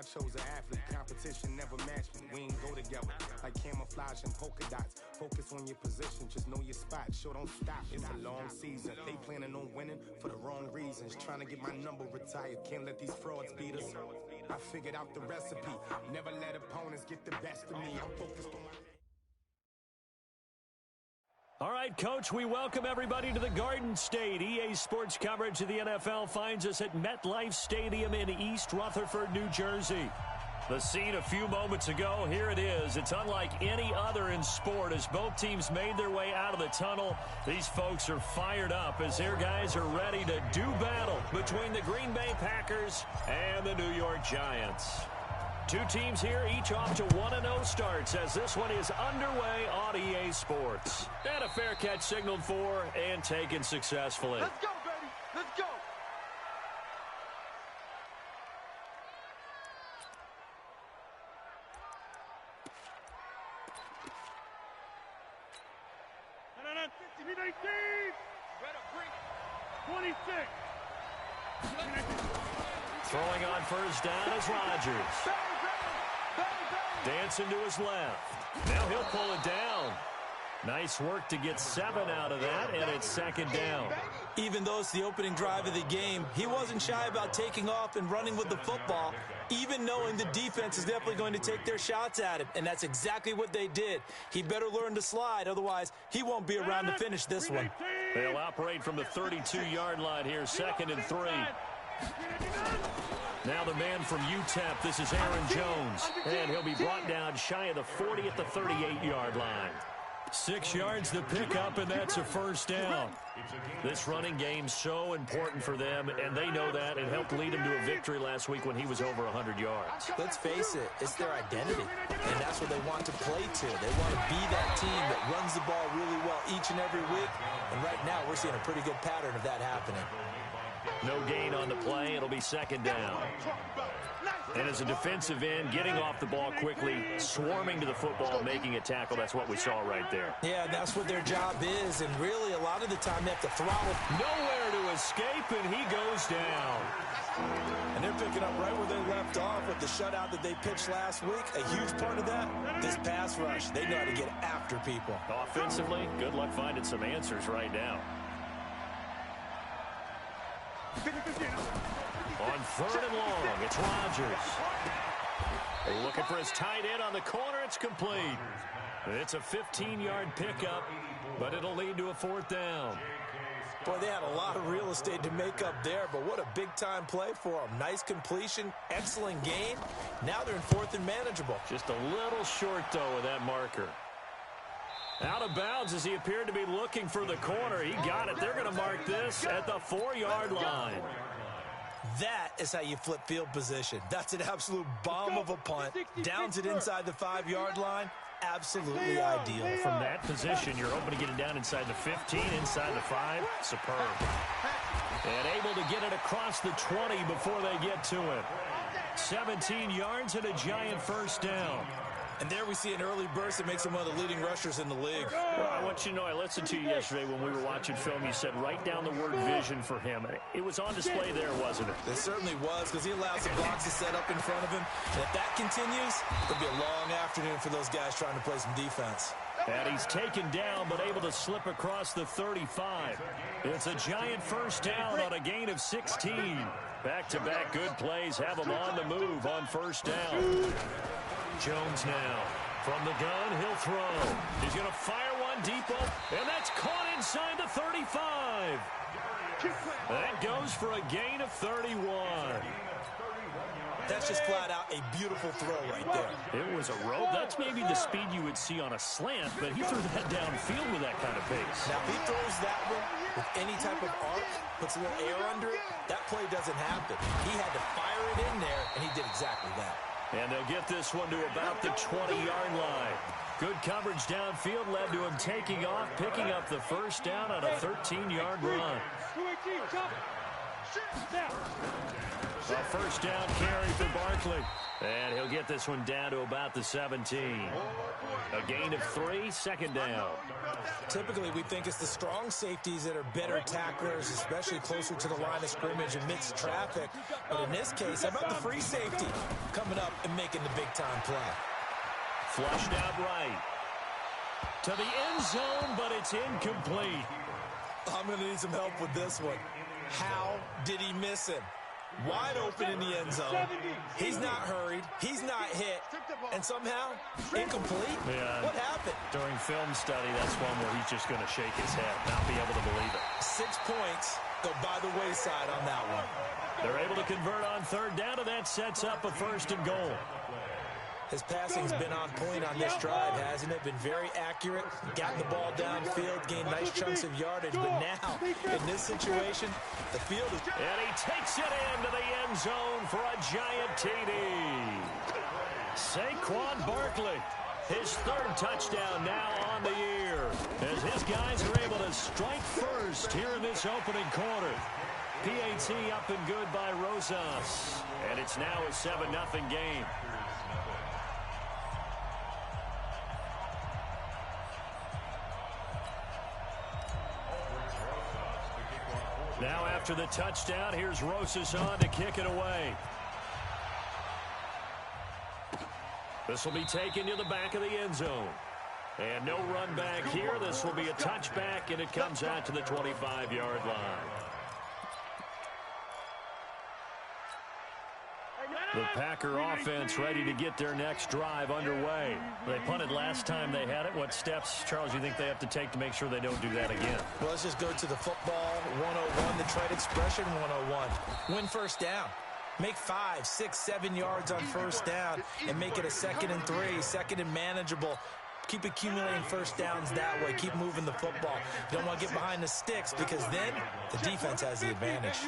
I chose an athlete. Competition never matched me. We ain't go together like camouflage and polka dots. Focus on your position, just know your spot. Sure, don't stop. It's a long season. They planning on winning for the wrong reasons. Trying to get my number retired. Can't let these frauds beat us. I figured out the recipe. Never let opponents get the best of me. I'm focused on my... All right, Coach, we welcome everybody to the Garden State. EA Sports coverage of the NFL finds us at MetLife Stadium in East Rutherford, New Jersey. The scene a few moments ago, here it is. It's unlike any other in sport as both teams made their way out of the tunnel. These folks are fired up as their guys are ready to do battle between the Green Bay Packers and the New York Giants. Two teams here, each off to 1-0 starts as this one is underway on EA Sports. And a fair catch signaled for and taken successfully. Let's go, baby. Let's go. No, 19. 26. Throwing on first down is Rodgers. Dancing to his left. Now he'll pull it down. Nice work to get 7 out of that, and it's second down. Even though it's the opening drive of the game, he wasn't shy about taking off and running with the football, even knowing the defense is definitely going to take their shots at him, and that's exactly what they did. He better learn to slide, otherwise he won't be around to finish this one. They'll operate from the 32-yard line here, 2nd and 3. Now the man from UTEP, this is Aaron Jones, and he'll be brought down shy of the 40 at the 38-yard line. 6 yards to pick up, and that's a first down. This running game so important for them, and they know that. It helped lead him to a victory last week when he was over 100 yards. Let's face it, it's their identity, and that's what they want to play to. They want to be that team that runs the ball really well each and every week, and right now we're seeing a pretty good pattern of that happening. No gain on the play. It'll be second down. And as a defensive end, getting off the ball quickly, swarming to the football, making a tackle, that's what we saw right there. Yeah, that's what their job is, and really a lot of the time they have to throttle. Nowhere to escape, and he goes down. And they're picking up right where they left off with the shutout that they pitched last week. A huge part of that, this pass rush. They know how to get after people. Offensively, good luck finding some answers right now. On 3rd and long, it's Rodgers. Looking for his tight end on the corner. It's complete. It's a 15-yard pickup, but it'll lead to a 4th down. Boy, they had a lot of real estate to make up there, but what a big-time play for them. Nice completion, excellent gain. Now they're in 4th and manageable. Just a little short, though, of that marker. Out of bounds as he appeared to be looking for the corner. He got it. They're going to mark this at the 4-yard line. That is how you flip field position. That's an absolute bomb of a punt. Downs it inside the 5-yard line. Absolutely ideal. From that position, you're open to get it down inside the 15, inside the 5. Superb. And able to get it across the 20 before they get to it. 17 yards and a giant first down. And there we see an early burst that makes him one of the leading rushers in the league. Well, I want you to know, I listened to you yesterday when we were watching film. You said write down the word vision for him. It was on display there, wasn't it? It certainly was, because he allows the blocks to set up in front of him. And if that continues, it'll be a long afternoon for those guys trying to play some defense. And he's taken down, but able to slip across the 35. It's a giant first down on a gain of 16. Back-to-back good plays have him on the move on first down. Jones now. From the gun, he'll throw. He's going to fire one deep up, and that's caught inside the 35. That goes for a gain of 31. That's just flat out a beautiful throw right there. It was a rope. That's maybe the speed you would see on a slant, but he threw that downfield with that kind of pace. Now, if he throws that one with any type of arc, puts a little air under it, that play doesn't happen. He had to fire it in there, and he did exactly that. And they'll get this one to about the 20-yard line. Good coverage downfield led to him taking off, picking up the first down on a 13-yard run. A first down carry for Barkley. And he'll get this one down to about the 17. A gain of 3, second down. Typically, we think it's the strong safeties that are better tacklers, especially closer to the line of scrimmage amidst traffic. But in this case, how about the free safety coming up and making the big-time play? Flushed out right. To the end zone, but it's incomplete. I'm going to need some help with this one. How did he miss him? Wide open in the end zone. He's not hurried. He's not hit. And somehow, incomplete? Yeah. What happened? During film study, that's one where he's just going to shake his head, not be able to believe it. 6 points go by the wayside on that one. They're able to convert on third down, and that sets up a first and goal. His passing's been on point on this drive, hasn't it? Been very accurate, gotten the ball downfield, gained nice chunks of yardage. But now, in this situation, the field is... And he takes it into the end zone for a giant TD. Saquon Barkley, his third touchdown now on the year, as his guys are able to strike first here in this opening quarter. PAT up and good by Rosas, and it's now a 7-0 game. Now after the touchdown, here's Rosas on to kick it away. This will be taken to the back of the end zone. And no run back here. This will be a touchback, and it comes out to the 25-yard line. The Packer offense ready to get their next drive underway. They punted last time they had it. What steps, Charles, you think they have to take to make sure they don't do that again? Well, let's just go to the football 101, the trade expression 101. Win first down. Make 5, 6, 7 yards on first down and make it a 2nd and 3, 2nd and manageable. Keep accumulating first downs that way. Keep moving the football. You don't want to get behind the sticks because then the defense has the advantage.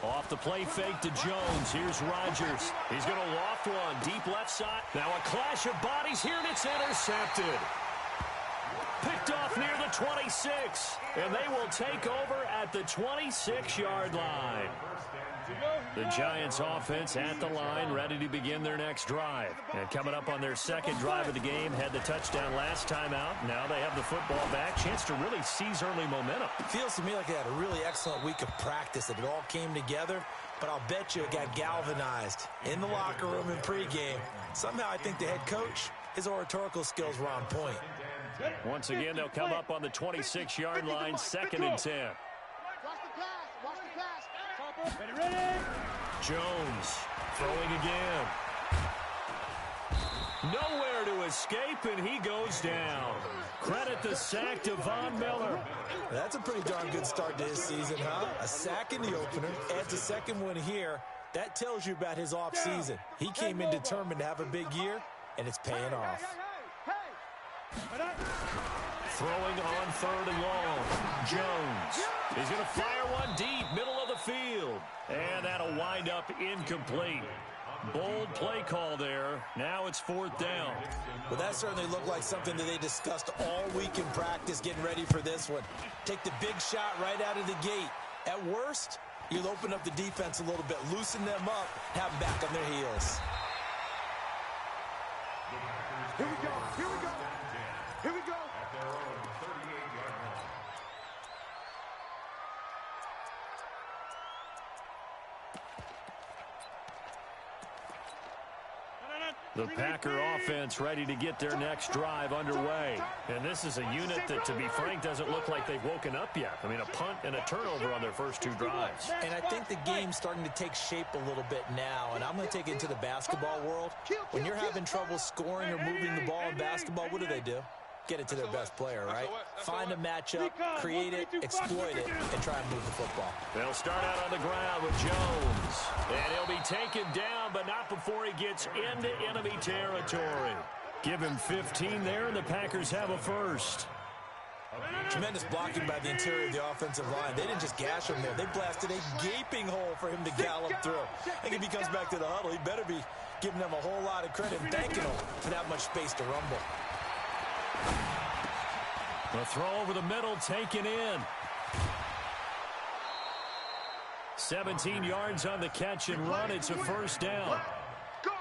Off the play fake to Jones. Here's Rodgers. He's going to loft one. Deep left side. Now a clash of bodies here, and it's intercepted. Picked off near the 26. And they will take over at the 26-yard line. The Giants offense at the line, ready to begin their next drive. And coming up on their second drive of the game, had the touchdown last time out. Now they have the football back. Chance to really seize early momentum. Feels to me like they had a really excellent week of practice, that it all came together. But I'll bet you it got galvanized in the locker room in pregame. Somehow I think the head coach, his oratorical skills were on point. Once again, they'll come up on the 26-yard line, 2nd and 10. Ready? Jones throwing again. Nowhere to escape, and he goes down. Credit the sack to Von Miller. That's a pretty darn good start to his season, huh? A sack in the opener, adds a second one here. That tells you about his offseason. He came in determined to have a big year, and it's paying off. Throwing on 3rd and long. Jones. He's going to fire one deep, middle of the field. And that'll wind up incomplete. Bold play call there. Now it's 4th down. Well, that certainly looked like something that they discussed all week in practice, getting ready for this one. Take the big shot right out of the gate. At worst, you'll open up the defense a little bit, loosen them up, have them back on their heels. Here we go. Here we go. Here we go. The Packer offense ready to get their next drive underway. And this is a unit that, to be frank, doesn't look like they've woken up yet. I mean, a punt and a turnover on their first 2 drives. And I think the game's starting to take shape a little bit now. And I'm going to take it into the basketball world. When you're having trouble scoring or moving the ball in basketball, what do? Get it to their best player, right? Find a matchup, create it, exploit it, and try and move the football. They'll start out on the ground with Jones. And he'll be taken down, but not before he gets into enemy territory. Give him 15 there, and the Packers have a first. Tremendous blocking by the interior of the offensive line. They didn't just gash him there. They blasted a gaping hole for him to gallop through. I think if he comes back to the huddle, he better be giving them a whole lot of credit and thanking them for that much space to rumble. The throw over the middle taken in. 17 yards on the catch and run. It's a first down. Go!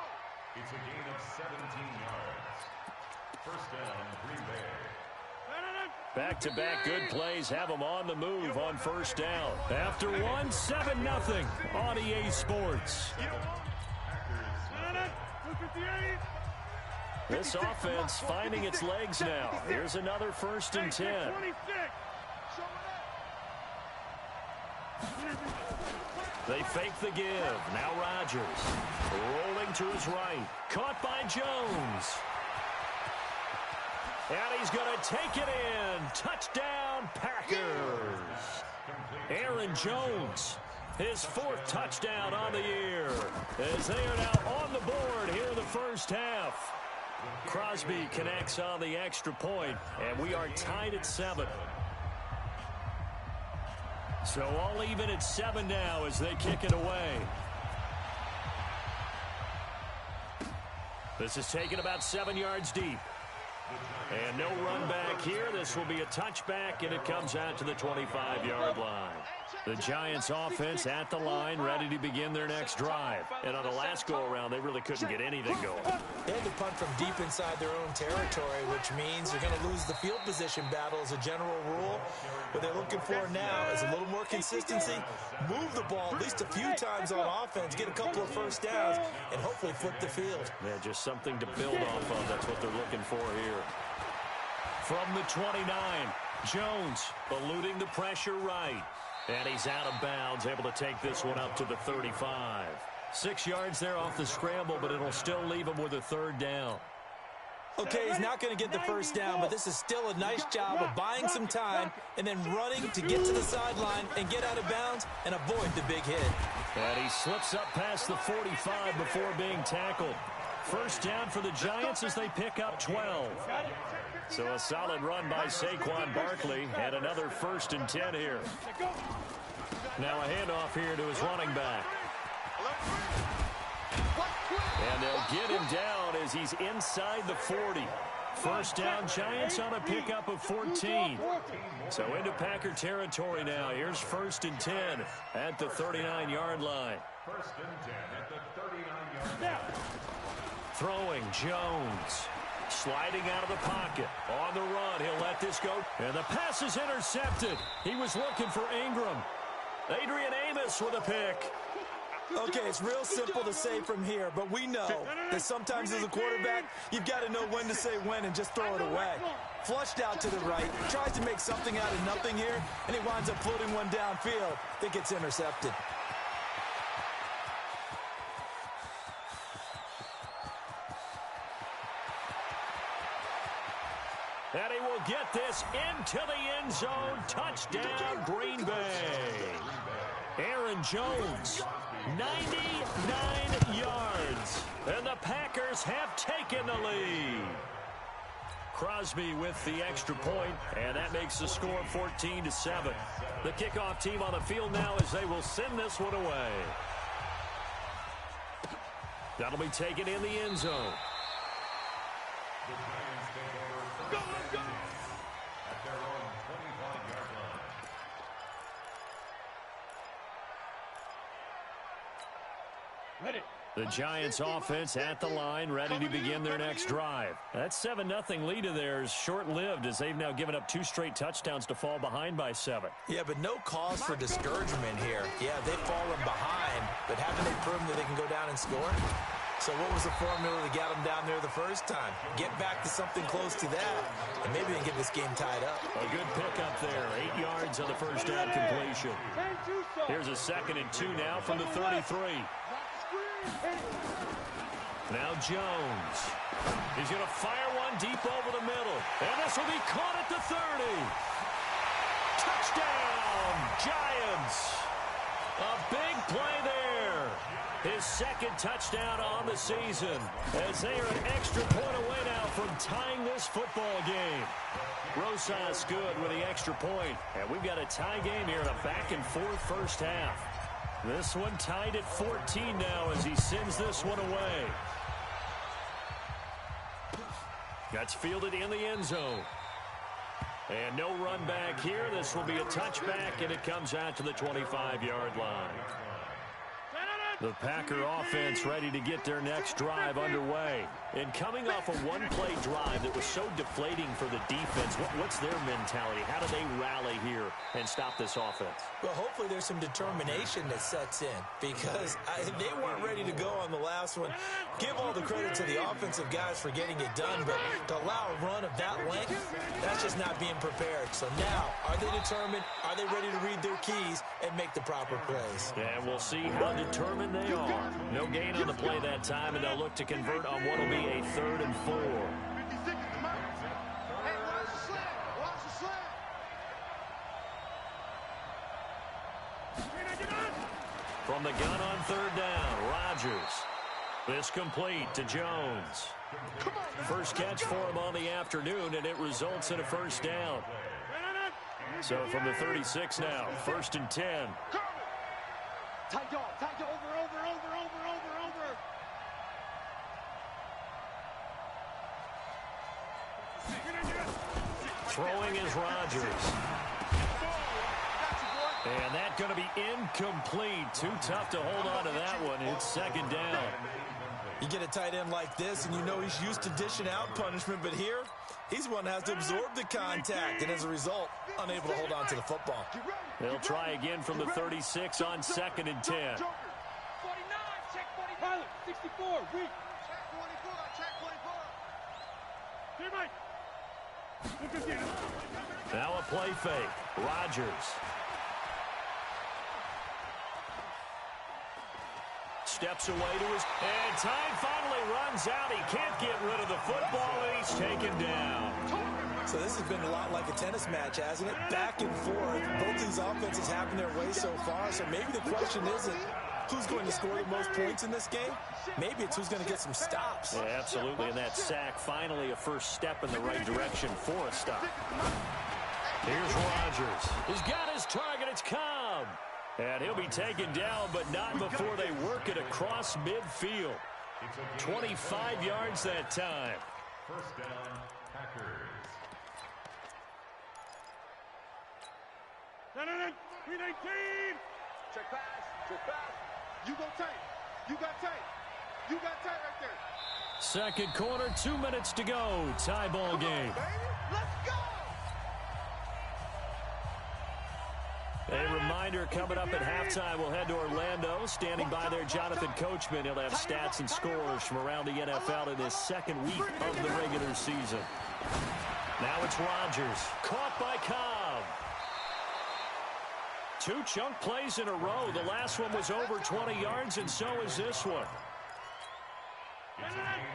It's a gain of 17 yards. First down, Green Bay. Back-to-back good plays have them on the move on first down. After one, 7-0 on EA Sports. This offense finding its legs now. Here's another 1st and 10. They fake the give. Now Rodgers rolling to his right. Caught by Jones. And he's going to take it in. Touchdown, Packers. Aaron Jones, his 4th touchdown on the year, as they are now on the board here in the first half. Crosby connects on the extra point, and we are tied at 7. So all even at 7 now as they kick it away. This is taken about 7 yards deep. And no run back here. This will be a touchback, and it comes out to the 25-yard line. The Giants offense at the line, ready to begin their next drive. And on the last go-around, they really couldn't get anything going. They had to punt from deep inside their own territory, which means they're going to lose the field position battle as a general rule. What they're looking for now is a little more consistency, move the ball at least a few times on offense, get a couple of first downs, and hopefully flip the field. Yeah, just something to build off of. That's what they're looking for here. From the 29, Jones eluding the pressure right. And he's out of bounds, able to take this one up to the 35. 6 yards there off the scramble, but it'll still leave him with a 3rd down. Okay, he's not going to get the first down, but this is still a nice job of buying some time and then running to get to the sideline and get out of bounds and avoid the big hit. And he slips up past the 45 before being tackled. First down for the Giants as they pick up 12. So a solid run by Saquon Barkley and another 1st and 10 here. Now a handoff here to his running back. And they'll get him down as he's inside the 40. First down, Giants on a pickup of 14. So into Packer territory now. Here's 1st and 10 at the 39-yard line. 1st and 10 at the 39-yard line. Throwing Jones. Sliding out of the pocket. On the run, he'll let this go. And the pass is intercepted. He was looking for Ingram. Adrian Amos with a pick. Okay, it's real simple to say from here, but we know that sometimes as a quarterback, you've got to know when to say when and just throw it away. Flushed out to the right, tries to make something out of nothing here, and he winds up floating one downfield that gets intercepted. And he will get this into the end zone. Touchdown, Green Bay. Aaron Jones, 99 yards. And the Packers have taken the lead. Crosby with the extra point, and that makes the score 14-7. The kickoff team on the field now as they will send this one away. That'll be taken in the end zone. The Giants offense at the line, ready to begin their next drive. That 7-0 lead of theirs short-lived as they've now given up 2 straight touchdowns to fall behind by 7. Yeah, but no cause for discouragement here. Yeah, they've fallen behind, but haven't they proven that they can go down and score? So what was the formula that got them down there the first time? Get back to something close to that, and maybe they can get this game tied up. A good pickup there, 8 yards on the first down completion. Here's a 2nd and 2 now from the 33. Now Jones. He's going to fire one deep over the middle. And this will be caught at the 30. Touchdown, Giants. A big play there. His 2nd touchdown on the season. As they are an extra point away now from tying this football game. Rosas good with the extra point. And we've got a tie game here in a back-and-forth first half. This one tied at 14 now as he sends this one away. That's fielded in the end zone. And no run back here. This will be a touchback, and it comes out to the 25-yard line. The Packer offense ready to get their next drive underway. And coming off a one-play drive that was so deflating for the defense, what's their mentality? How do they rally here and stop this offense? Well, hopefully there's some determination that sets in because they weren't ready to go on the last one. Give all the credit to the offensive guys for getting it done, but to allow a run of that length, that's just not being prepared. So now, are they determined? Are they ready to read their keys and make the proper plays? And we'll see how determined they are. No gain on the play that time, and they'll look to convert on what will be a 3rd and 4. From the gun on 3rd down, Rodgers. This complete to Jones. First catch for him on the afternoon, and it results in a 1st down. So from the 36 now, 1st and 10. Tight dog, over. Throwing is Rodgers. And that's going to be incomplete. Too tough to hold on to that one. It's 2nd down. You get a tight end like this, and you know he's used to dishing out punishment, but here, he's one that has to absorb the contact, and as a result, unable to hold on to the football. They'll try again from the 36 on 2nd and 10. 49, check 45. 64, weak. Check 44. Now a play fake. Rodgers. Steps away to his... And time finally runs out. He can't get rid of the football, and he's taken down. So this has been a lot like a tennis match, hasn't it? Back and forth. Both these offenses having their way so far. So maybe the question isn't who's going to score the most points in this game. Maybe it's who's going to get some stops. Yeah, absolutely. And that sack, finally a first step in the right direction for a stop. Here's Rodgers. He's got his target. It's Cobb. And he'll be taken down, but not before they work it across midfield. 25 yards that time. 1st down, Packers. 319. Check pass. You go tight. You got tight right there. 2nd quarter, 2 minutes to go. Tie ball game. Let's go. A reminder, coming up at halftime, we'll head to Orlando. Standing by there, Jonathan Coachman. He'll have stats and scores from around the NFL in his 2nd week of the regular season. Now it's Rodgers. Caught by Cobb. 2 chunk plays in a row. The last one was over 20 yards, and so is this one.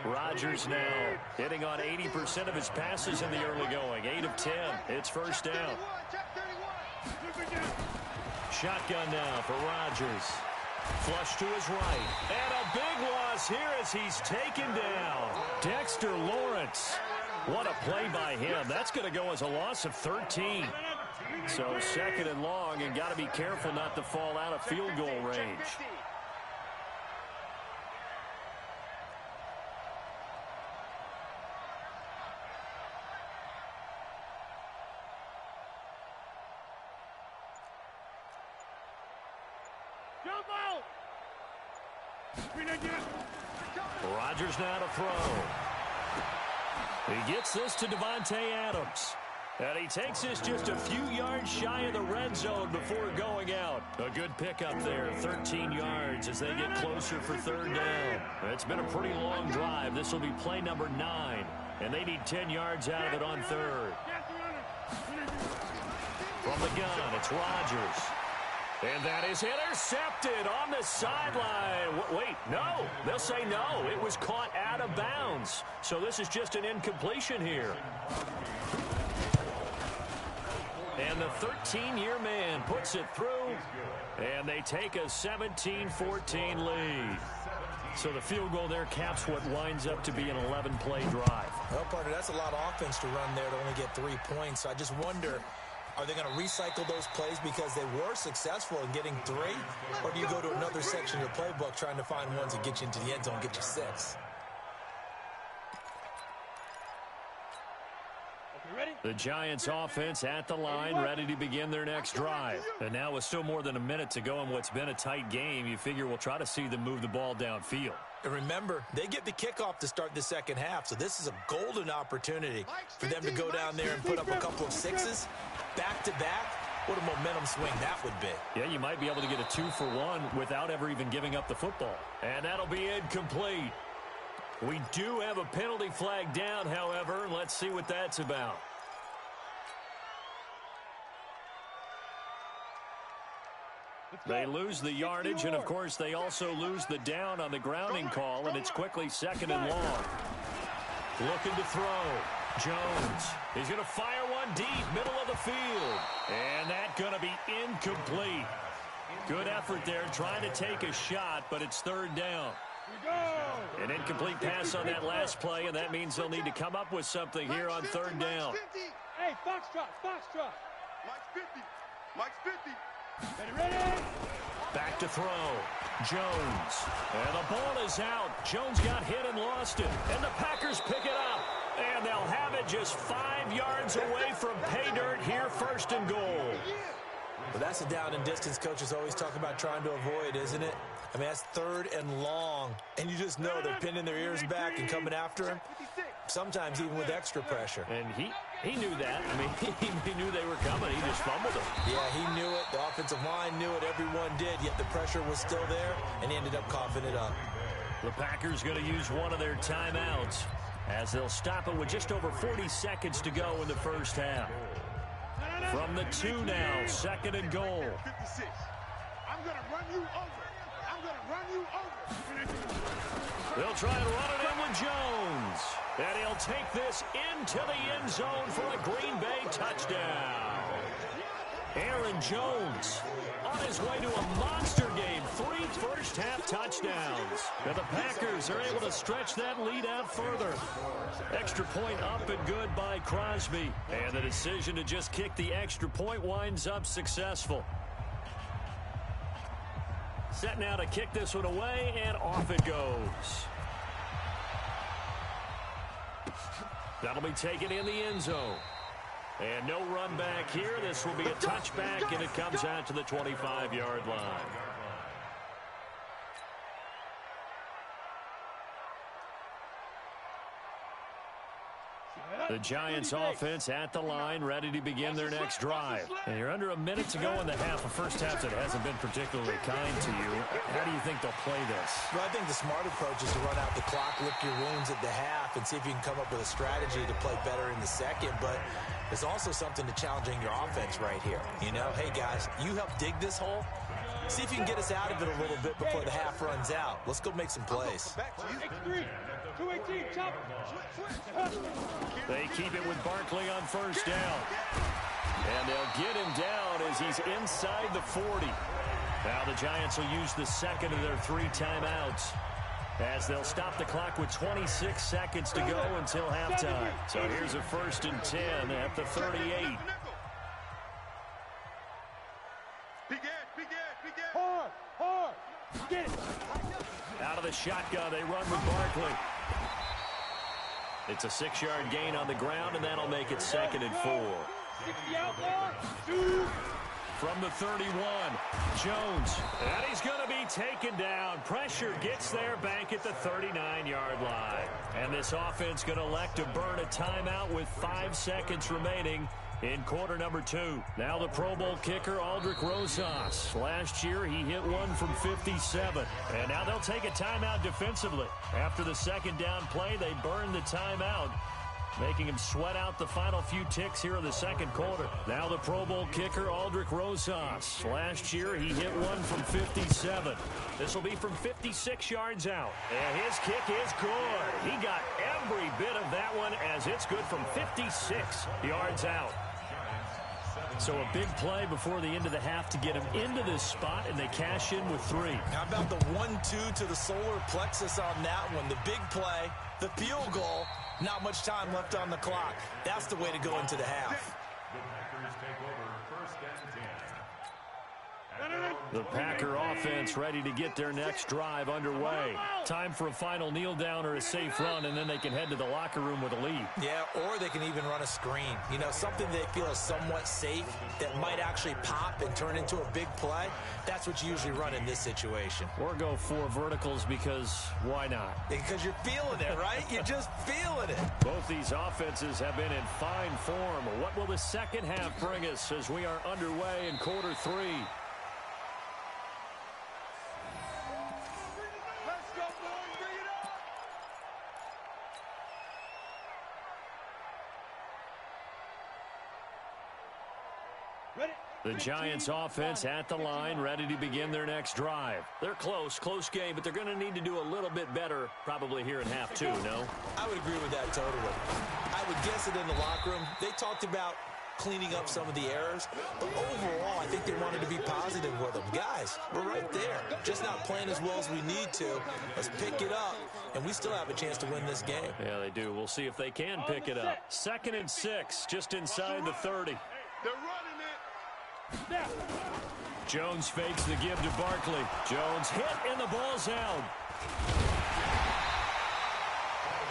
Rodgers now hitting on 80% of his passes in the early going. 8 of 10. It's 1st down. Shotgun now for Rodgers. Flush to his right. And a big loss here as he's taken down. Dexter Lawrence. What a play by him. That's going to go as a loss of 13. So 2nd and long, and got to be careful not to fall out of field goal range. Rodgers now to throw. He gets this to Devontae Adams. And he takes this just a few yards shy of the red zone before going out. A good pickup there, 13 yards as they get closer for 3rd down. It's been a pretty long drive. This will be play number 9. And they need 10 yards out of it on 3rd. From the gun, it's Rodgers. And that is intercepted on the sideline. Wait, no. They'll say no. It was caught out of bounds. So this is just an incompletion here. And the 13-year man puts it through. And they take a 17-14 lead. So the field goal there caps what winds up to be an 11-play drive. Well, partner, that's a lot of offense to run there to only get 3 points. So I just wonder, are they going to recycle those plays because they were successful in getting 3? Or do you go to another section of your playbook trying to find ones that get you into the end zone and get you 6? Okay, ready? The Giants offense at the line, ready to begin their next drive. And now with still more than a minute to go in what's been a tight game, you figure we'll try to see them move the ball downfield. And remember, they get the kickoff to start the second half, so this is a golden opportunity for them to go down there and put up a couple of sixes back-to-back. What a momentum swing that would be. Yeah, you might be able to get a 2-for-1 without ever even giving up the football. And that'll be incomplete. We do have a penalty flag down, however, and let's see what that's about. They lose the yardage, and, of course, they also lose the down on the grounding call, and it's quickly 2nd and long. Looking to throw. Jones. He's going to fire one deep, middle of the field. And that's going to be incomplete. Good effort there, trying to take a shot, but it's 3rd down. An incomplete pass on that last play, and that means they'll need to come up with something here on 3rd down. Hey, Foxtrot. Mike's 50. Mike's 50. Ready. Back to throw. Jones. And the ball is out. Jones got hit and lost it. And the Packers pick it up. And they'll have it just 5 yards away from pay dirt here, 1st and goal. Well, that's a down and distance coaches always talk about trying to avoid, isn't it? I mean, that's 3rd and long. And you just know they're pinning their ears back and coming after him. Sometimes even with extra pressure. And he knew that. I mean, he knew they were coming. He just fumbled it. Yeah, he knew it. The offensive line knew it. Everyone did. Yet the pressure was still there, and he ended up coughing it up. The Packers going to use one of their timeouts as they'll stop it with just over 40 seconds to go in the first half. From the 2 now, 2nd and goal. 56. I'm going to run you over. They'll try and run it in with Jones. And he'll take this into the end zone for a Green Bay touchdown. Aaron Jones on his way to a monster game. 3 first-half touchdowns. And the Packers are able to stretch that lead out further. Extra point up and good by Crosby. And the decision to just kick the extra point winds up successful. Set now to kick this one away, and off it goes. That'll be taken in the end zone. And no run back here. This will be a touchback, and it comes out to the 25-yard line. The Giants offense at the line, ready to begin their next drive. And you're under a minute to go in the half, a first half that hasn't been particularly kind to you. How do you think they'll play this? Well, I think the smart approach is to run out the clock, lick your wounds at the half, and see if you can come up with a strategy to play better in the second. But there's also something to challenging your offense right here. You know, hey, guys, you help dig this hole. See if you can get us out of it a little bit before the half runs out. Let's go make some plays. They keep it with Barkley on first down. And they'll get him down as he's inside the 40. Now the Giants will use the second of their 3 timeouts as they'll stop the clock with 26 seconds to go until halftime. So here's a 1st and 10 at the 38. Hard. Get it. Out of the shotgun, they run with Barkley. It's a 6-yard gain on the ground, and that'll make it 2nd and 4. From the 31, Jones. And he's going to be taken down. Pressure gets there back at the 39-yard line. And this offense going to elect to burn a timeout with 5 seconds remaining in quarter number 2. Now the Pro Bowl kicker, Aldrick Rosas. Last year, he hit one from 57. And now they'll take a timeout defensively. After the second down play, they burn the timeout, making him sweat out the final few ticks here in the second quarter. Now the Pro Bowl kicker, Aldrick Rosas. Last year, he hit one from 57. This will be from 56 yards out. And his kick is good. He got every bit of that one as it's good from 56 yards out. So a big play before the end of the half to get him into this spot, and they cash in with 3. How about the 1-2 to the solar plexus on that one? The big play, the field goal, not much time left on the clock. That's the way to go into the half. The Packers take over 1st and 10. The Packer offense ready to get their next drive underway. Time for a final kneel down or a safe run, and then they can head to the locker room with a lead. Yeah, or they can even run a screen. You know, something they feel is somewhat safe that might actually pop and turn into a big play. That's what you usually run in this situation. Or go 4 verticals because why not? Because you're feeling it, right? You're just feeling it. Both these offenses have been in fine form. What will the second half bring us as we are underway in quarter 3? The Giants offense at the line, ready to begin their next drive. They're close game, but they're going to need to do a little bit better probably here in half 2, no? I would agree with that totally. I would guess it in the locker room. They talked about cleaning up some of the errors, but overall, I think they wanted to be positive with them. Guys, we're right there. Just not playing as well as we need to. Let's pick it up, and we still have a chance to win this game. Yeah, they do. We'll see if they can pick it up. 2nd and 6, just inside the 30. They're running it. Jones fakes the give to Barkley. Jones hit, and the ball's out.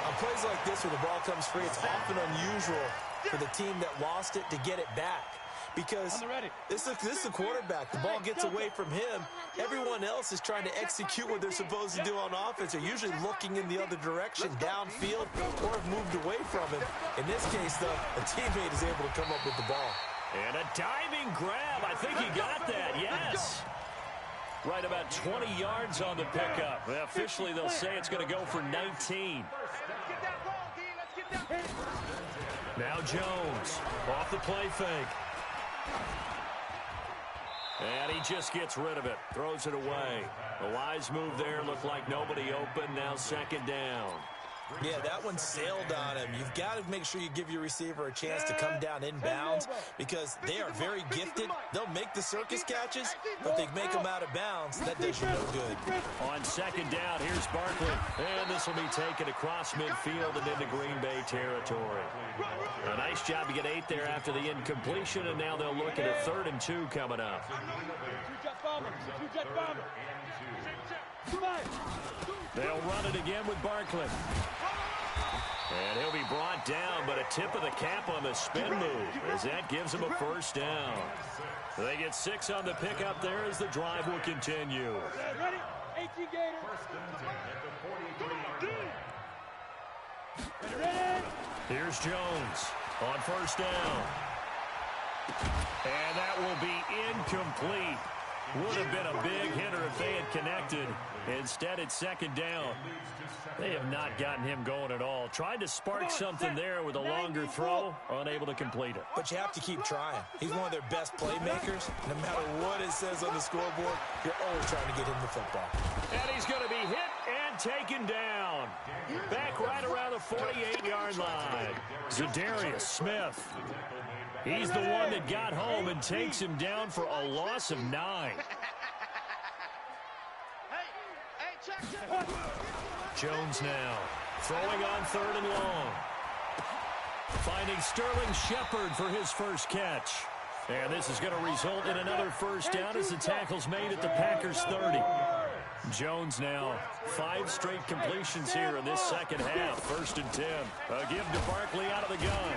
On plays like this where the ball comes free, it's often unusual for the team that lost it to get it back. Because this is the quarterback. The ball gets away from him. Everyone else is trying to execute what they're supposed to do on offense. They're usually looking in the other direction, downfield, or have moved away from it. In this case, though, a teammate is able to come up with the ball. And a diving grab. I think he got that, yes. Right about 20 yards on the pickup. Well, officially, they'll say it's going to go for 19. Now Jones off the play fake. And he just gets rid of it. Throws it away. The wise move there. Looked like nobody open. Now 2nd down. Yeah, that one sailed on him. You've got to make sure you give your receiver a chance to come down inbounds because they are very gifted. They'll make the circus catches, but they make them out of bounds. That does you no good. On 2nd down, here's Barkley. And this will be taken across midfield and into Green Bay territory. A nice job to get 8 there after the incompletion, and now they'll look at a 3rd and 2 coming up. They'll run it again with Barkley. And he'll be brought down, but a tip of the cap on the spin move as that gives him a 1st down. They get 6 on the pickup there as the drive will continue. Ready? 18 Gators. Here's Jones on 1st down. And that will be incomplete. Would have been a big hitter if they had connected. Instead, it's 2nd down. They have not gotten him going at all. Tried to spark something there with a longer throw, unable to complete it. But you have to keep trying. He's one of their best playmakers. No matter what it says on the scoreboard, you're always trying to get him the football. And he's going to be hit and taken down. Back right around the 48-yard line. Zadarius Smith. He's the one that got home and takes him down for a loss of 9. Jones now throwing on 3rd and long. Finding Sterling Shepard for his first catch. And this is going to result in another 1st down as the tackle's made at the Packers 30. Jones now 5 straight completions here in this 2nd half. 1st and 10. A give to Barkley out of the gun.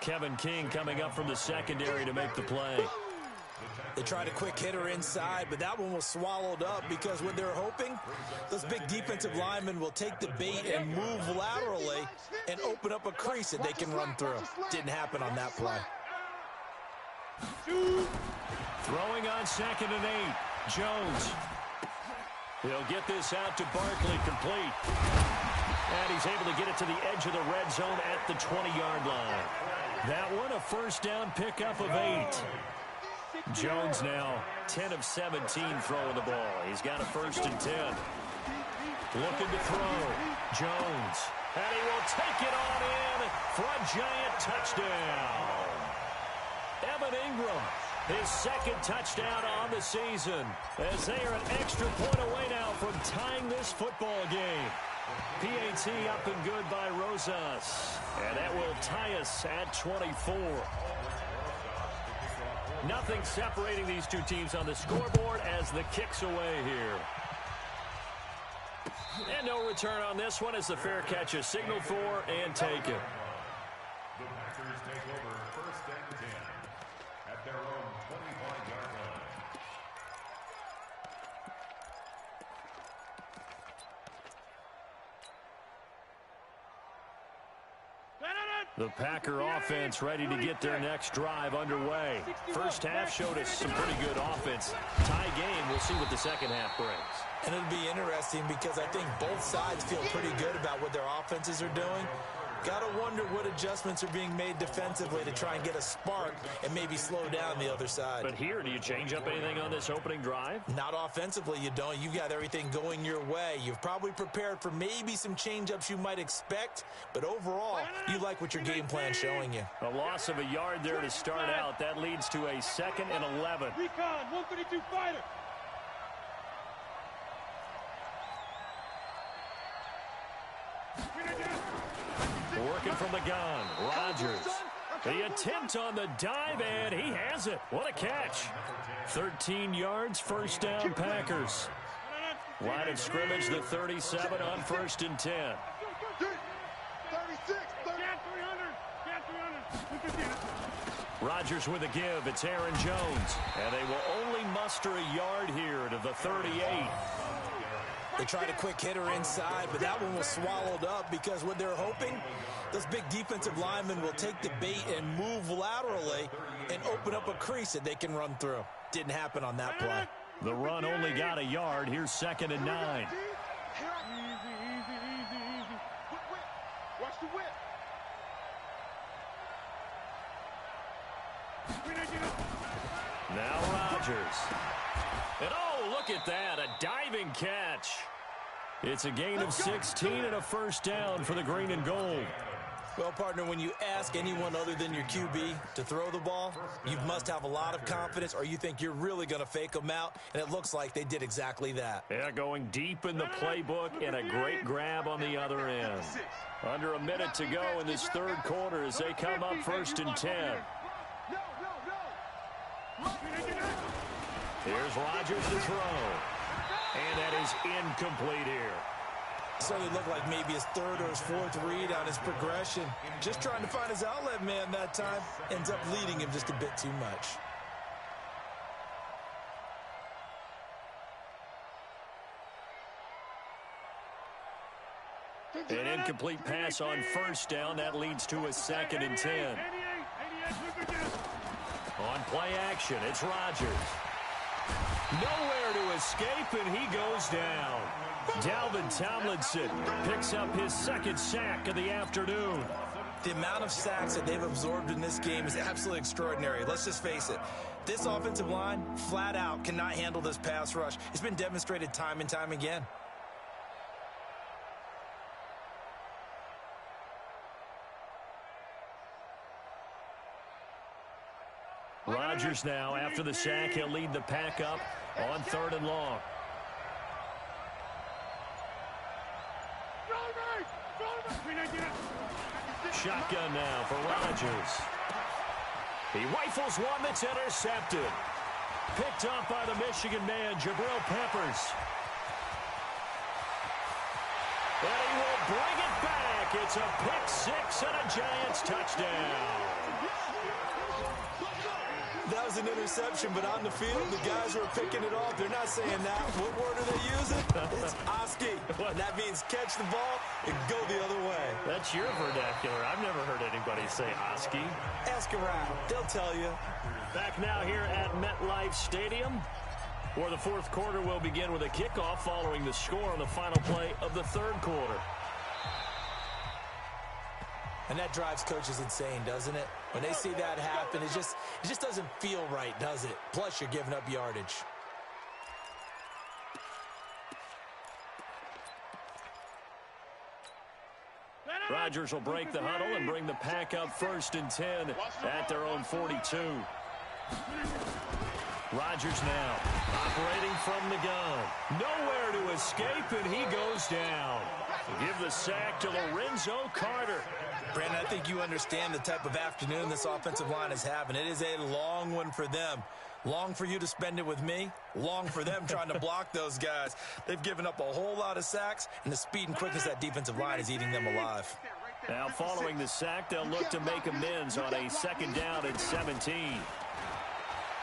Kevin King coming up from the secondary to make the play. They tried a quick hitter inside, but that one was swallowed up because what they're hoping, those big defensive linemen will take the bait and move laterally and open up a crease that they can run through. Didn't happen on that play. Throwing on 2nd and 8. Jones. He'll get this out to Barkley, complete. And he's able to get it to the edge of the red zone at the 20-yard line. That one, a 1st down pickup of 8. Jones now 10 of 17 throwing the ball. He's got a 1st and 10. Looking to throw. Jones. And he will take it on in for a giant touchdown. Evan Ingram, his 2nd touchdown on the season, as they are an extra point away now from tying this football game. PAT up and good by Rosas. And that will tie us at 24. Nothing separating these two teams on the scoreboard as the kick's away here. And no return on this one as the fair catch is signaled for and taken. The Packers take over 1st and 10 at their own 25-yard line. The Packer offense ready to get their next drive underway. First half showed us some pretty good offense. Tie game, we'll see what the second half brings. And it'll be interesting because I think both sides feel pretty good about what their offenses are doing. Got to wonder what adjustments are being made defensively to try and get a spark and maybe slow down the other side. But here, do you change up anything on this opening drive? Not offensively, you don't. You got everything going your way. You've probably prepared for maybe some change-ups you might expect, but overall, you like what your game plan's showing you. A loss of a yard there to start out. That leads to a 2nd and 11. Recon, 132 fighter. Working from the gun, Rodgers. The attempt on the dive, and he has it. What a catch. 13 yards, first down, Packers. Line of scrimmage, the 37 on 1st and 10. 36, 300. Rodgers with a give. It's Aaron Jones. And they will only muster a yard here to the 38. They tried a quick hitter inside, but that one was swallowed up because what they're hoping, those big defensive linemen will take the bait and move laterally and open up a crease that they can run through. Didn't happen on that play. The run only got a yard. Here's 2nd and 9. Easy. Whip. Watch the whip. Now Rodgers. And oh, look at that, a diving catch. It's a gain of 16 and a first down for the green and gold. Well, partner, when you ask anyone other than your QB to throw the ball, you must have a lot of confidence or you think you're really going to fake them out, and it looks like they did exactly that. Yeah, going deep in the playbook and a great grab on the other end. Under a minute to go in this third quarter as they come up 1st and 10. Here's Rodgers to throw. And that is incomplete here. Certainly looked like maybe his 3rd or his 4th read on his progression. Just trying to find his outlet man that time. Ends up leading him just a bit too much. An incomplete pass on first down. That leads to a 2nd and 10. On play action, it's Rodgers. Nowhere to escape, and he goes down. Dalvin Tomlinson picks up his 2nd sack of the afternoon. The amount of sacks that they've absorbed in this game is absolutely extraordinary. Let's just face it. This offensive line, flat out, cannot handle this pass rush. It's been demonstrated time and time again. Rodgers now, after the sack, he'll lead the pack up on 3rd and long. Shotgun now for Rodgers. He rifles one that's intercepted. Picked up by the Michigan man, Jabril Peppers. And he will bring it back. It's a pick 6 and a Giants touchdown. That was an interception, but on the field, the guys who are picking it off, they're not saying that. What word are they using? It's Oski. And that means catch the ball and go the other way. That's your vernacular. I've never heard anybody say Oski. Ask around. They'll tell you. Back now here at MetLife Stadium, where the 4th quarter will begin with a kickoff following the score on the final play of the 3rd quarter. And that drives coaches insane, doesn't it? When they see that happen, it just doesn't feel right, does it? Plus, you're giving up yardage. Rodgers will break the huddle and bring the pack up 1st and 10 at their own 42. Rodgers now operating from the gun. Nowhere to escape, and he goes down. Give the sack to Lorenzo Carter. Brandon, I think you understand the type of afternoon this offensive line is having. It is a long one for them. Long for you to spend it with me. Long for them trying to block those guys. They've given up a whole lot of sacks, and the speed and quickness of that defensive line is eating them alive. Now following the sack, they'll look to make amends on a 2nd down and 17.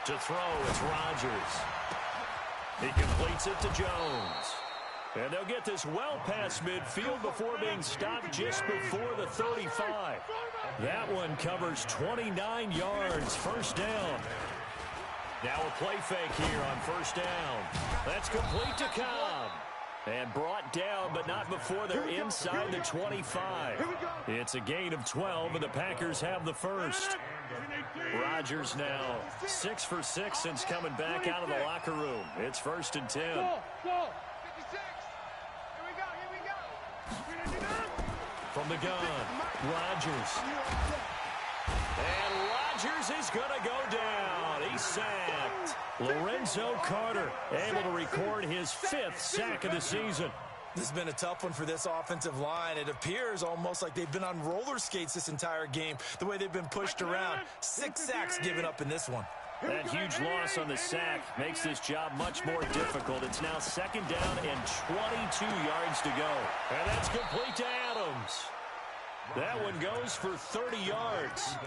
To throw, it's Rodgers. He completes it to Jones. And they'll get this well past midfield before being stopped just before the 35. That one covers 29 yards. 1st down. Now a play fake here on 1st down. That's complete to Cobb. And brought down, but not before they're inside the 25. It's a gain of 12, and the Packers have the first. Rodgers now 6 for 6 since coming back out of the locker room. It's 1st and 10. From the gun, Rodgers. And Rodgers is going to go down. He's sacked. Lorenzo Carter able to record his 5th sack of the season. This has been a tough one for this offensive line. It appears almost like they've been on roller skates this entire game, the way they've been pushed around. 6 sacks given up in this one. That huge loss on the sack makes this job much more difficult. It's now 2nd down and 22 yards to go. And that's complete to Adams. That one goes for 30 yards.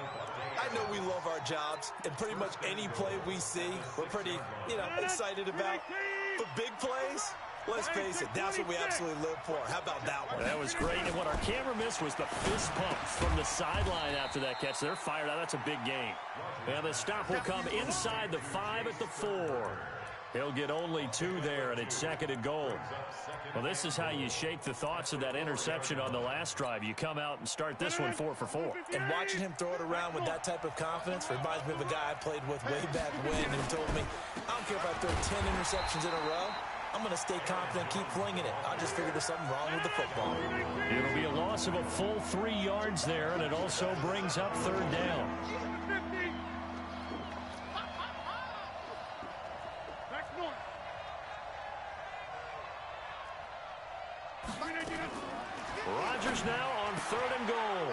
I know we love our jobs, and pretty much any play we see, we're pretty, excited about. But big plays, let's face it, that's what we absolutely live for. How about that one? That was great, and what our camera missed was the fist pump from the sideline after that catch. They're fired out. That's a big game. And the stop will come inside the 5 at the 4. He'll get only 2 there, and it's 2nd and goal. Well, this is how you shake the thoughts of that interception on the last drive. You come out and start this one 4 for 4. And watching him throw it around with that type of confidence reminds me of a guy I played with way back when who told me, I don't care if I throw 10 interceptions in a row. I'm going to stay confident, keep flinging it. I just figured there's something wrong with the football. It'll be a loss of a full 3 yards there, and it also brings up 3rd down. Rodgers now on 3rd and goal.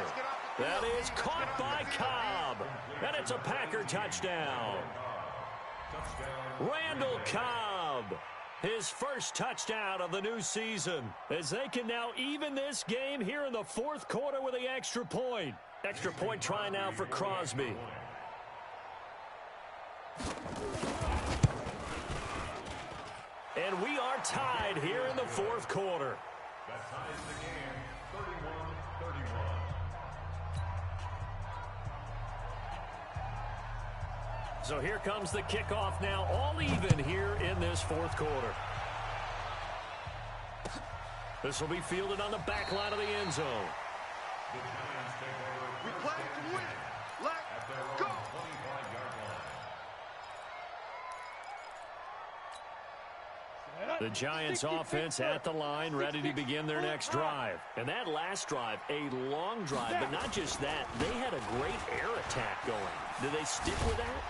That is caught by Cobb. And it's a Packer touchdown. Randall Cobb. His first touchdown of the new season. As they can now even this game here in the 4th quarter with the extra point. Extra point try now for Crosby. And we are tied here in the 4th quarter. That ties the game, 31-31. So here comes the kickoff now, all even here in this 4th quarter. This will be fielded on the back line of the end zone. The Giants take over. We play to win. Let's go. 25-yard line. The Giants offense at the line, ready to begin their next drive. And that last drive, a long drive, but not just that. They had a great air attack going. Do they stick with that?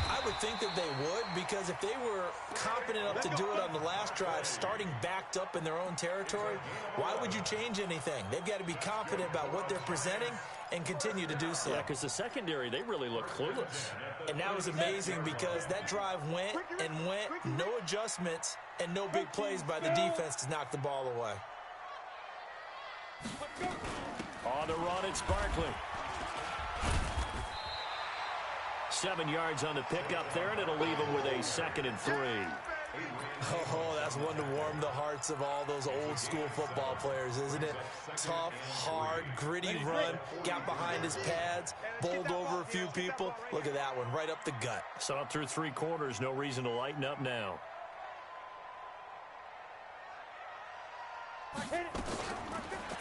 I would think that they would, because if they were confident enough to do it on the last drive, starting backed up in their own territory, why would you change anything? They've got to be confident about what they're presenting and continue to do so. Yeah, because the secondary, they really look clueless. And that was amazing because that drive went and went, no adjustments and no big plays by the defense to knock the ball away. On the run, it's Barkley. 7 yards on the pickup there, and it'll leave them with a 2nd and 3. Oh, that's one to warm the hearts of all those old school football players, isn't it? Tough, hard, gritty run, got behind his pads, bowled over a few people. Look at that one, right up the gut. So up through 3 quarters, no reason to lighten up now.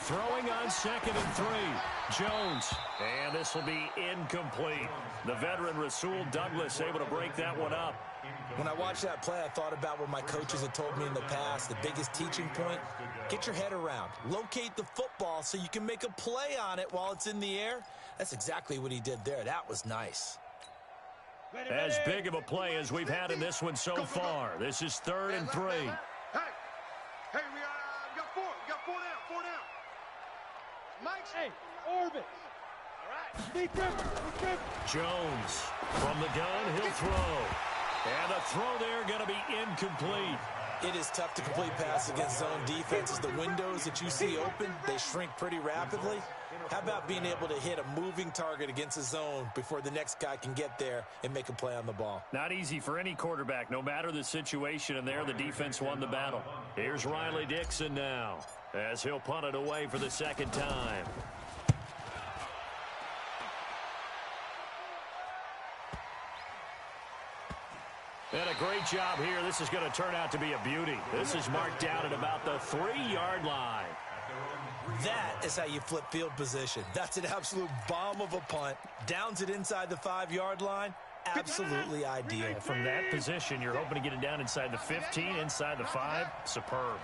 Throwing on 2nd and 3. Jones. And this will be incomplete. The veteran Rasul Douglas able to break that one up. When I watched that play, I thought about what my coaches had told me in the past. The biggest teaching point, get your head around. Locate the football so you can make a play on it while it's in the air. That's exactly what he did there. That was nice. As big of a play as we've had in this one so far. This is 3rd and 3. Hey, we got 4. We got 4 down. 4 down. Mike's. Hey, Orbit. Jones from the gun, he'll throw. And the throw there going to be incomplete. It is tough to complete passes against zone defenses. The windows that you see open, they shrink pretty rapidly. How about being able to hit a moving target against a zone before the next guy can get there and make a play on the ball? Not easy for any quarterback, no matter the situation, and there the defense won the battle. Here's Riley Dixon now, as he'll punt it away for the second time. And a great job here. This is going to turn out to be a beauty. This is marked down at about the 3-yard line. That is how you flip field position. That's an absolute bomb of a punt. Downs it inside the 5-yard line. Absolutely ideal. From that position, you're hoping to get it down inside the 15, inside the 5. Superb.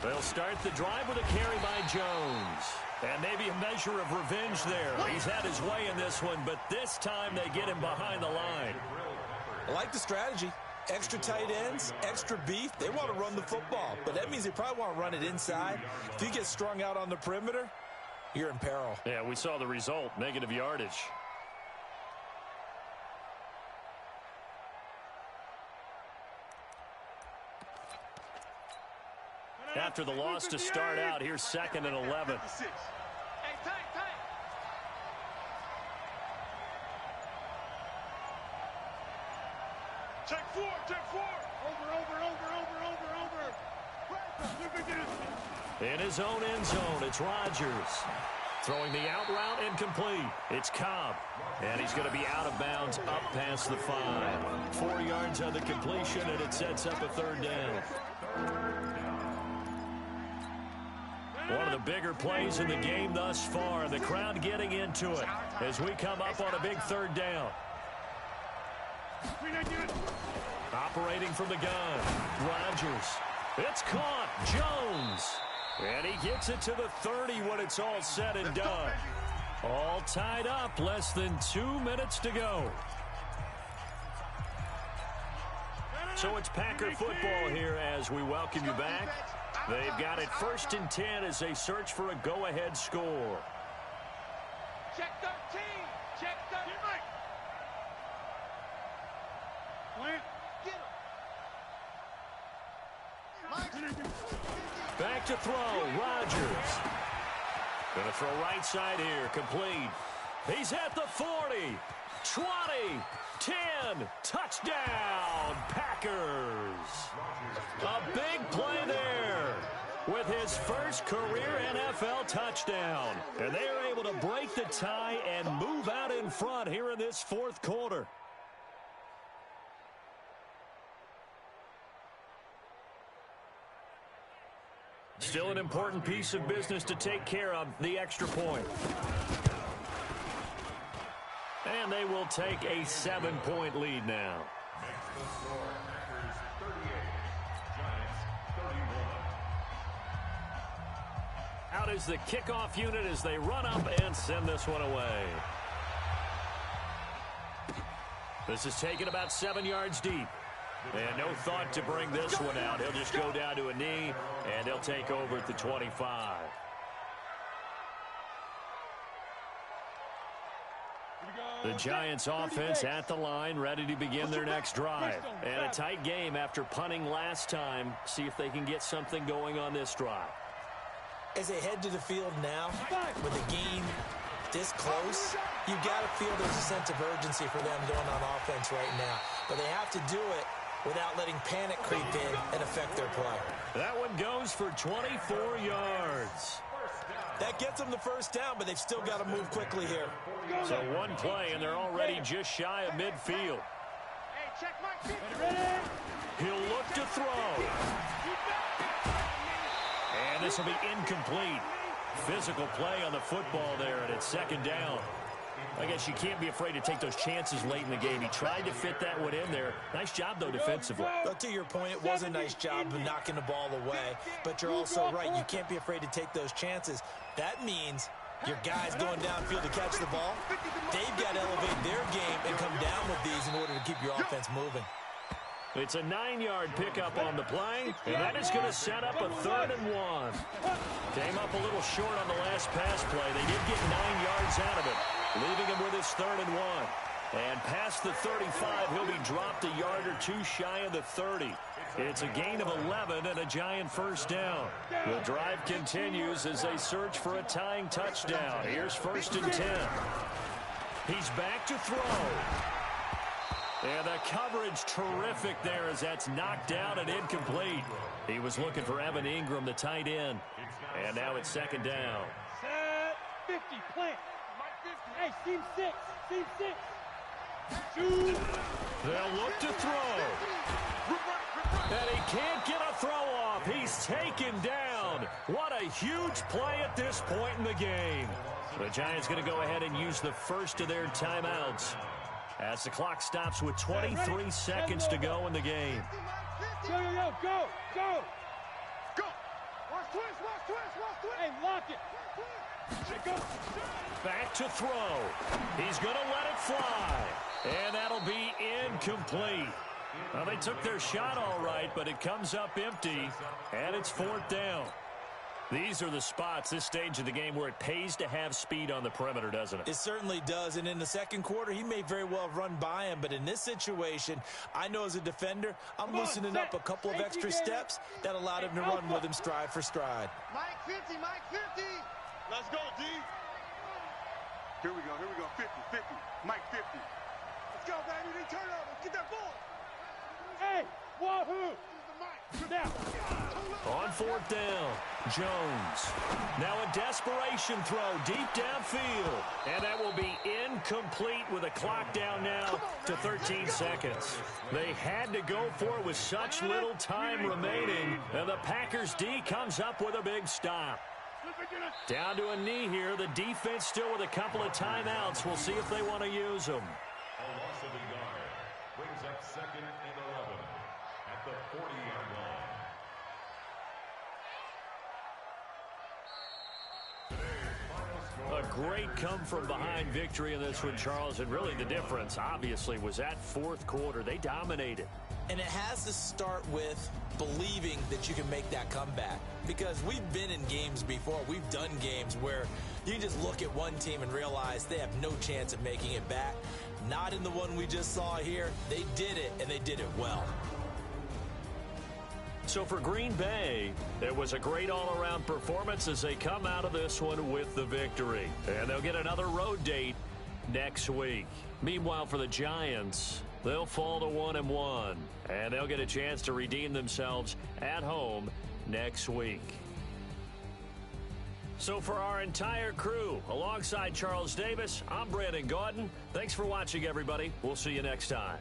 They'll start the drive with a carry by Jones. And maybe a measure of revenge there. He's had his way in this one, but this time they get him behind the line. I like the strategy. Extra tight ends, extra beef. They want to run the football, but that means they probably want to run it inside. If you get strung out on the perimeter, you're in peril. Yeah, we saw the result, negative yardage. After the loss to start out, here's 2nd and 11. Check four. Over. In his own end zone, it's Rodgers. Throwing the out route incomplete. It's Cobb. And he's going to be out of bounds up past the 5. 4 yards on the completion, and it sets up a 3rd down. One of the bigger plays in the game thus far, and the crowd getting into it as we come up on a big 3rd down. Operating from the gun, Rodgers. It's caught, Jones. And he gets it to the 30 when it's all said and done. All tied up, less than 2 minutes to go. So it's Packer football here as we welcome you back. They've got it 1st and 10 as they search for a go-ahead score. Check 13. Check 13. Back to throw, Rodgers. Gonna throw right side here, complete. He's at the 40, 20, 10, touchdown, Packers. A big play there with his first career NFL touchdown. And they are able to break the tie and move out in front here in this 4th quarter. Still an important piece of business to take care of, the extra point. And they will take a 7-point lead now. Makes the score Packers 38, Giants 31. Out is the kickoff unit as they run up and send this one away. This is taken about 7 yards deep. And no thought to bring this one out. He'll just go down to a knee, and he'll take over at the 25. The Giants offense at the line, ready to begin their next drive. And a tight game after punting last time. See if they can get something going on this drive. As they head to the field now, with the game this close, you've got to feel there's a sense of urgency for them going on offense right now. But they have to do it without letting panic creep in and affect their play. That one goes for 24 yards. That gets them the 1st down, but they've still got to move quickly here. So one play, and they're already just shy of midfield. He'll look to throw. And this will be incomplete. Physical play on the football there, and it's 2nd down. I guess you can't be afraid to take those chances late in the game. He tried to fit that one in there. Nice job, though, defensively. Well, to your point, it was a nice job of knocking the ball away. But you're also right. You can't be afraid to take those chances. That means your guys going downfield to catch the ball, they've got to elevate their game and come down with these in order to keep your offense moving. It's a 9-yard pickup on the play, and that is going to set up a 3rd and 1. Came up a little short on the last pass play. They did get 9 yards out of it, leaving him with his 3rd and 1. And past the 35, he'll be dropped a yard or two shy of the 30. It's a gain of 11 and a giant first down. The drive continues as they search for a tying touchdown. Here's 1st and 10. He's back to throw. And the coverage terrific there as that's knocked down and incomplete. He was looking for Evan Ingram, the tight end. And now it's 2nd down. Set 50, plant. Hey, seam 6, seam 6. Shoot. They'll look to throw. And he can't get a throw off. He's taken down. What a huge play at this point in the game. The Giants going to go ahead and use the first of their timeouts as the clock stops with 23 seconds to go in the game. Go. Go. Watch twist. Hey, lock it. Back to throw. He's going to let it fly. And that'll be incomplete. Well, they took their shot all right, but it comes up empty, and it's 4th down. These are the spots, this stage of the game, where it pays to have speed on the perimeter, doesn't it? It certainly does, and in the second quarter, he may very well have run by him, but in this situation, I know as a defender, I'm loosening up a couple of extra steps that allowed him to run with him stride for stride. Mike 50. Let's go, D. Here we go. 50. Mike 50. Let's go, baby. Turn over. Get that ball. Hey, wahoo. Now. On 4th down, Jones. Now a desperation throw deep downfield. And that will be incomplete with a clock down now to 13 seconds. They had to go for it with such little time remaining. And the Packers D comes up with a big stop. Down to a knee here. The defense still with a couple of timeouts. We'll see if they want to use them. A loss of a yard brings up 2nd and 11 at the 40-yard line. A great come-from-behind victory in this one, Charles. And really the difference, obviously, was that 4th quarter. They dominated. And it has to start with believing that you can make that comeback. Because we've been in games before. We've done games where you just look at one team and realize they have no chance of making it back. Not in the one we just saw here. They did it, and they did it well. So for Green Bay, it was a great all-around performance as they come out of this one with the victory. And they'll get another road date next week. Meanwhile, for the Giants, they'll fall to 1-1, and they'll get a chance to redeem themselves at home next week. So for our entire crew, alongside Charles Davis, I'm Brandon Gaudin. Thanks for watching, everybody. We'll see you next time.